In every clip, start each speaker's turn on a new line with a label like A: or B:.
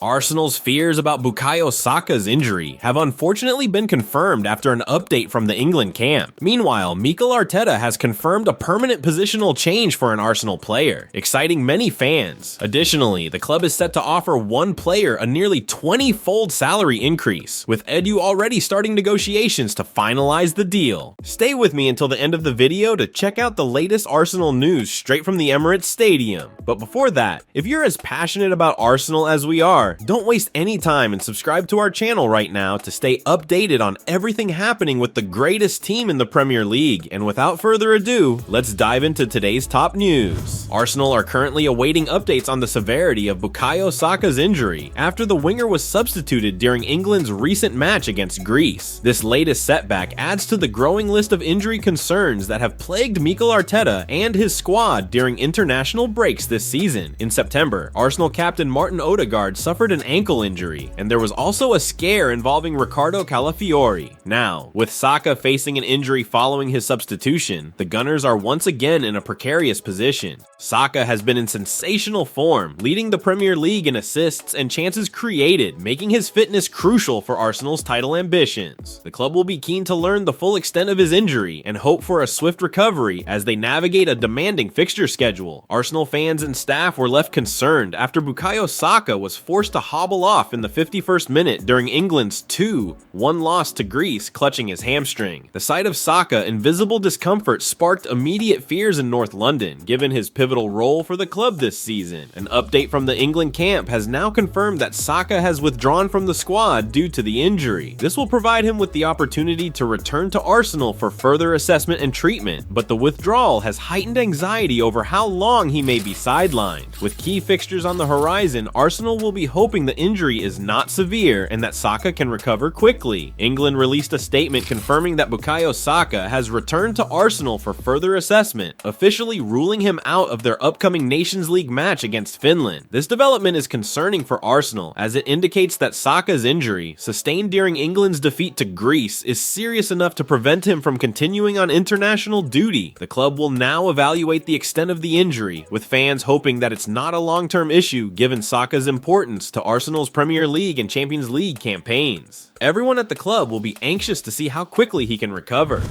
A: Arsenal's fears about Bukayo Saka's injury have unfortunately been confirmed after an update from the England camp. Meanwhile, Mikel Arteta has confirmed a permanent positional change for an Arsenal player, exciting many fans. Additionally, the club is set to offer one player a nearly 20-fold salary increase, with Edu already starting negotiations to finalize the deal. Stay with me until the end of the video to check out the latest Arsenal news straight from the Emirates Stadium. But before that, if you're as passionate about Arsenal as we are, don't waste any time and subscribe to our channel right now to stay updated on everything happening with the greatest team in the Premier League. And without further ado, let's dive into today's top news. Arsenal are currently awaiting updates on the severity of Bukayo Saka's injury after the winger was substituted during England's recent match against Greece. This latest setback adds to the growing list of injury concerns that have plagued Mikel Arteta and his squad during international breaks this season. In September, Arsenal captain Martin Ødegaard suffered an ankle injury, and there was also a scare involving Riccardo Calafiori. Now, with Saka facing an injury following his substitution, the Gunners are once again in a precarious position. Saka has been in sensational form, leading the Premier League in assists and chances created, making his fitness crucial for Arsenal's title ambitions. The club will be keen to learn the full extent of his injury and hope for a swift recovery as they navigate a demanding fixture schedule. Arsenal fans and staff were left concerned after Bukayo Saka was forced to hobble off in the 51st minute during England's 2-1 loss to Greece, clutching his hamstring. The sight of Saka in visible discomfort sparked immediate fears in North London, given his pivotal role for the club this season. An update from the England camp has now confirmed that Saka has withdrawn from the squad due to the injury. This will provide him with the opportunity to return to Arsenal for further assessment and treatment, but the withdrawal has heightened anxiety over how long he may be sidelined. With key fixtures on the horizon, Arsenal will be hoping the injury is not severe and that Saka can recover quickly. England released a statement confirming that Bukayo Saka has returned to Arsenal for further assessment, officially ruling him out of their upcoming Nations League match against Finland. This development is concerning for Arsenal, as it indicates that Saka's injury, sustained during England's defeat to Greece, is serious enough to prevent him from continuing on international duty. The club will now evaluate the extent of the injury, with fans hoping that it's not a long-term issue given Saka's importance to Arsenal's Premier League and Champions League campaigns. Everyone at the club will be anxious to see how quickly he can recover.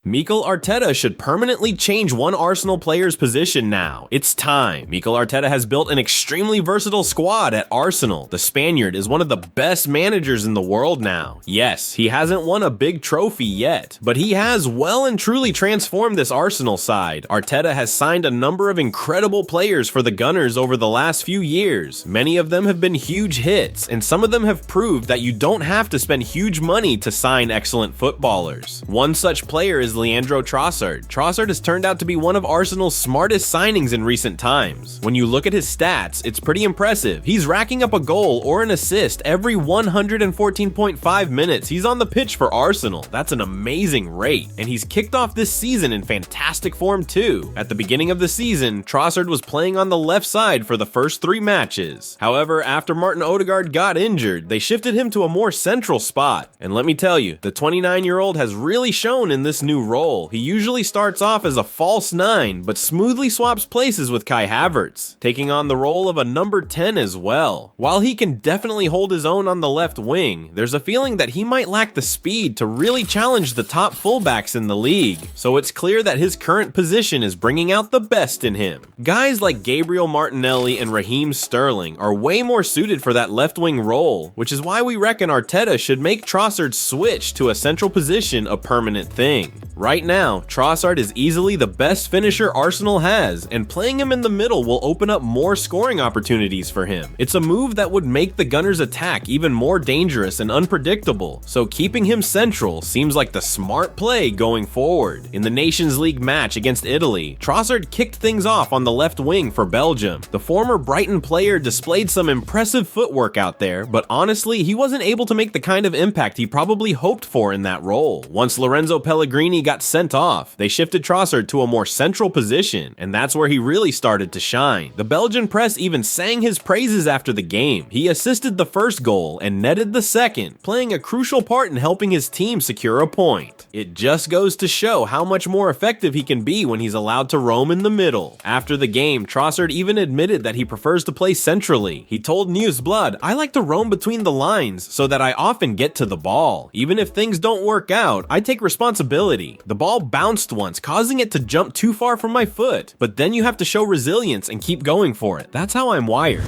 A: Mikel Arteta should permanently change one Arsenal player's position now. It's time. Mikel Arteta has built an extremely versatile squad at Arsenal. The Spaniard is one of the best managers in the world now. Yes, he hasn't won a big trophy yet, but he has well and truly transformed this Arsenal side. Arteta has signed a number of incredible players for the Gunners over the last few years. Many of them have been huge hits, and some of them have proved that you don't have to spend huge money to sign excellent footballers. One such player is Leandro Trossard. Trossard has turned out to be one of Arsenal's smartest signings in recent times. When you look at his stats, it's pretty impressive. He's racking up a goal or an assist every 114.5 minutes he's on the pitch for Arsenal. That's an amazing rate, and he's kicked off this season in fantastic form too. At the beginning of the season, Trossard was playing on the left side for the first 3 matches. However, after Martin Ødegaard got injured, they shifted him to a more central spot. And let me tell you, the 29-year-old has really shown in this new role. He usually starts off as a false 9, but smoothly swaps places with Kai Havertz, taking on the role of a number 10 as well. While he can definitely hold his own on the left wing, there's a feeling that he might lack the speed to really challenge the top fullbacks in the league, so it's clear that his current position is bringing out the best in him. Guys like Gabriel Martinelli and Raheem Sterling are way more suited for that left wing role, which is why we reckon Arteta should make Trossard's switch to a central position a permanent thing. Right now, Trossard is easily the best finisher Arsenal has, and playing him in the middle will open up more scoring opportunities for him. It's a move that would make the Gunners' attack even more dangerous and unpredictable, so keeping him central seems like the smart play going forward. In the Nations League match against Italy, Trossard kicked things off on the left wing for Belgium. The former Brighton player displayed some impressive footwork out there, but honestly, he wasn't able to make the kind of impact he probably hoped for in that role. Once Lorenzo Pellegrini got sent off, they shifted Trossard to a more central position, and that's where he really started to shine. The Belgian press even sang his praises after the game. He assisted the first goal and netted the second, playing a crucial part in helping his team secure a point. It just goes to show how much more effective he can be when he's allowed to roam in the middle. After the game, Trossard even admitted that he prefers to play centrally. He told Nieuwsblad, "I like to roam between the lines so that I often get to the ball. Even if things don't work out, I take responsibility. The ball bounced once, causing it to jump too far from my foot. But then you have to show resilience and keep going for it. That's how I'm wired."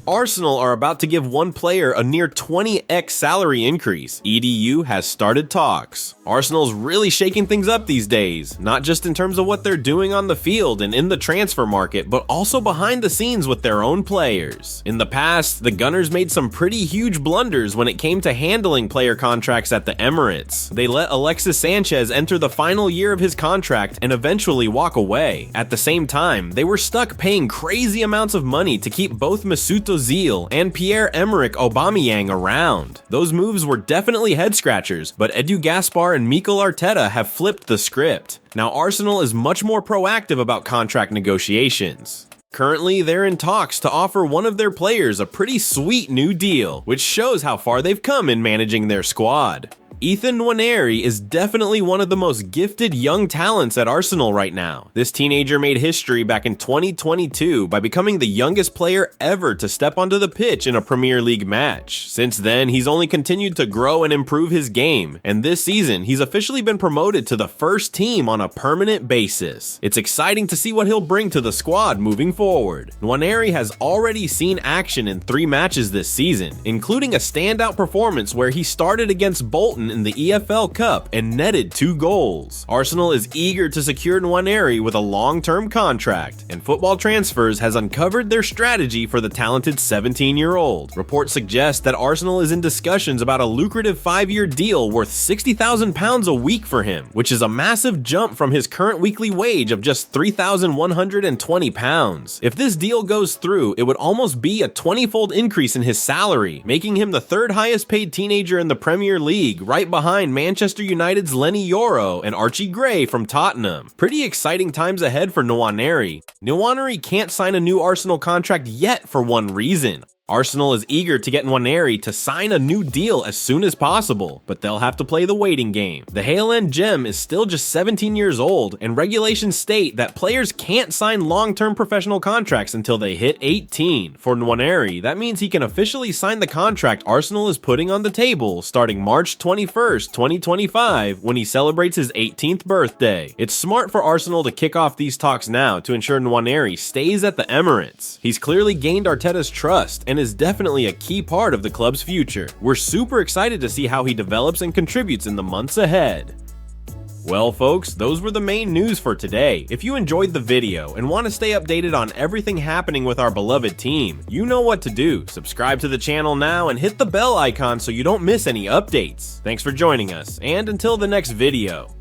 A: Arsenal are about to give one player a near 20x salary increase. EDU has started talks. Arsenal's really shaking things up these days, not just in terms of what they're doing on the field and in the transfer market, but also behind the scenes with their own players. In the past, the Gunners made some pretty huge blunders when it came to handling player contracts at the Emirates. They let Alexis Sanchez enter the final year of his contract and eventually walk away. At the same time, they were stuck paying crazy amounts of money to keep both Mesut Ozil and Pierre-Emerick Aubameyang around. Those moves were definitely head-scratchers, but Edu Gaspar and Mikel Arteta have flipped the script. Now Arsenal is much more proactive about contract negotiations. Currently, they're in talks to offer one of their players a pretty sweet new deal, which shows how far they've come in managing their squad. Ethan Nwaneri is definitely one of the most gifted young talents at Arsenal right now. This teenager made history back in 2022 by becoming the youngest player ever to step onto the pitch in a Premier League match. Since then, he's only continued to grow and improve his game, and this season, he's officially been promoted to the first team on a permanent basis. It's exciting to see what he'll bring to the squad moving forward. Nwaneri has already seen action in 3 matches this season, including a standout performance where he started against Bolton in the EFL Cup and netted 2 goals. Arsenal is eager to secure Nwaneri with a long-term contract, and Football Transfers has uncovered their strategy for the talented 17-year-old. Reports suggest that Arsenal is in discussions about a lucrative 5-year deal worth £60,000 a week for him, which is a massive jump from his current weekly wage of just £3,120. If this deal goes through, it would almost be a 20-fold increase in his salary, making him the 3rd highest paid teenager in the Premier League, right behind Manchester United's Lenny Yoro and Archie Gray from Tottenham. Pretty exciting times ahead for Nwaneri. Nwaneri can't sign a new Arsenal contract yet for one reason. Arsenal is eager to get Nwaneri to sign a new deal as soon as possible, but they'll have to play the waiting game. The Hale End gem is still just 17 years old, and regulations state that players can't sign long-term professional contracts until they hit 18. For Nwaneri, that means he can officially sign the contract Arsenal is putting on the table starting March 21st, 2025, when he celebrates his 18th birthday. It's smart for Arsenal to kick off these talks now to ensure Nwaneri stays at the Emirates. He's clearly gained Arteta's trust and is definitely a key part of the club's future. We're super excited to see how he develops and contributes in the months ahead. Well folks, those were the main news for today. If you enjoyed the video and want to stay updated on everything happening with our beloved team, you know what to do. Subscribe to the channel now and hit the bell icon so you don't miss any updates. Thanks for joining us, and until the next video.